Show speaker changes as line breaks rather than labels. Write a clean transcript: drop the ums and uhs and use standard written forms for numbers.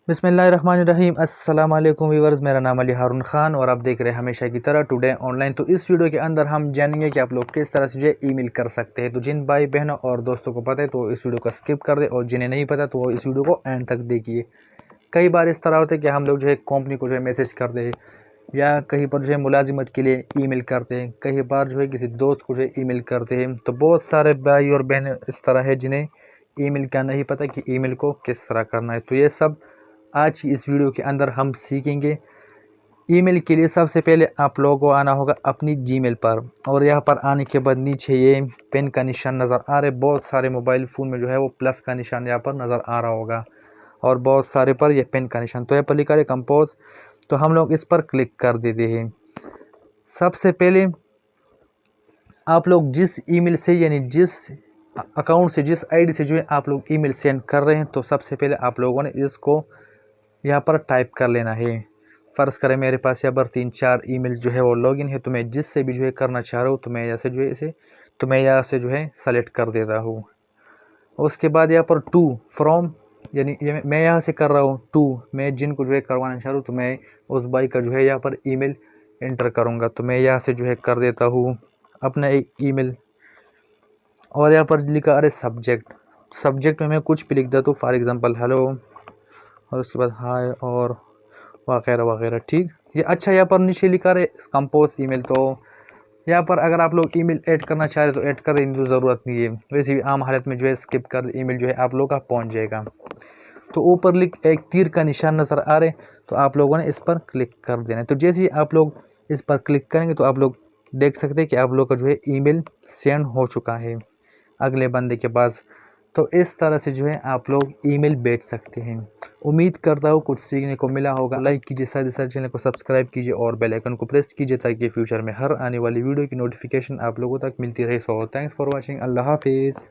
बिस्मिल्लाहिर्रहमानिर्रहीम। अस्सलाम वालेकुम व्यूअर्स, मेरा नाम अली हारून ख़ान और आप देख रहे हैं हमेशा की तरह टुडे ऑनलाइन। तो इस वीडियो के अंदर हम जानेंगे कि आप लोग किस तरह से जो है ईमेल कर सकते हैं। तो जिन भाई बहनों और दोस्तों को पता है तो इस वीडियो को स्किप कर दे, और जिन्हें नहीं पता तो वो इस वीडियो को एंड तक देखिए। कई बार इस तरह होता है कि हम लोग जो है कंपनी को जो है मैसेज करते हैं, या कहीं पर जो है मुलाजिमत के लिए ईमेल करते हैं, कई बार जो है किसी दोस्त को जो है ईमेल करते हैं। तो बहुत सारे भाई और बहन इस तरह है जिन्हें ईमेल का नहीं पता कि ईमेल को किस तरह करना है। तो ये सब आज की इस वीडियो के अंदर हम सीखेंगे। ईमेल के लिए सबसे पहले आप लोगों को आना होगा अपनी जीमेल पर, और यहाँ पर आने के बाद नीचे ये पेन का निशान नज़र आ रहा है। बहुत सारे मोबाइल फ़ोन में जो है वो प्लस का निशान यहाँ पर नज़र आ रहा होगा, और बहुत सारे पर ये पेन का निशान। तो यहाँ पर लिखा है कंपोज, तो हम लोग इस पर क्लिक कर देते हैं। सबसे पहले आप लोग जिस ईमेल से, यानी जिस अकाउंट से, जिस आईडी से जो है आप लोग ईमेल सेंड कर रहे हैं, तो सबसे पहले आप लोगों ने इसको यहाँ पर टाइप कर लेना है। फ़र्ज़ करें मेरे पास यहाँ पर 3-4 ईमेल जो है वो लॉगिन है, तो मैं जिससे भी जो है करना चाह रहा हूँ तो मैं यहाँ से जो है मैं यहाँ से जो है सेलेक्ट कर देता हूँ। उसके बाद यहाँ पर टू फ्रॉम, यानी मैं यहाँ से कर रहा हूँ टू, मैं जिनको जो है करवाना चाह रहा हूँ तो मैं उस भाई का जो है यहाँ पर ईमेल एंटर करूँगा। तो मैं यहाँ से जो है कर देता हूँ अपना एक ईमेल, और यहाँ पर लिखा अरे सब्जेक्ट में मैं कुछ भी लिख देता हूँ, फॉर एग्ज़ाम्पल हेलो, और उसके बाद हाय और वगैरह वगैरह। ठीक, ये अच्छा यहाँ पर नीचे लिखा रहे कंपोज ईमेल। तो यहाँ पर अगर आप लोग ईमेल ऐड करना चाह रहे तो ऐड कर दें, तो ज़रूरत नहीं है। वैसे भी आम हालत में जो है स्किप कर, ईमेल जो है आप लोग का पहुँच जाएगा। तो ऊपर एक तीर का निशान नज़र आ रहे, तो आप लोगों ने इस पर क्लिक कर देना है। तो जैसे ही आप लोग इस पर क्लिक करेंगे तो आप लोग देख सकते हैं कि आप लोग का जो है ईमेल सेंड हो चुका है अगले बंदे के पास। तो इस तरह से जो है आप लोग ईमेल भेज सकते हैं। उम्मीद करता हूँ कुछ सीखने को मिला होगा। लाइक कीजिए, साथ ही साथ चैनल को सब्सक्राइब कीजिए और बेल आइकन को प्रेस कीजिए ताकि फ्यूचर में हर आने वाली वीडियो की नोटिफिकेशन आप लोगों तक मिलती रहे। So thanks for watching. अल्लाह हाफिज़।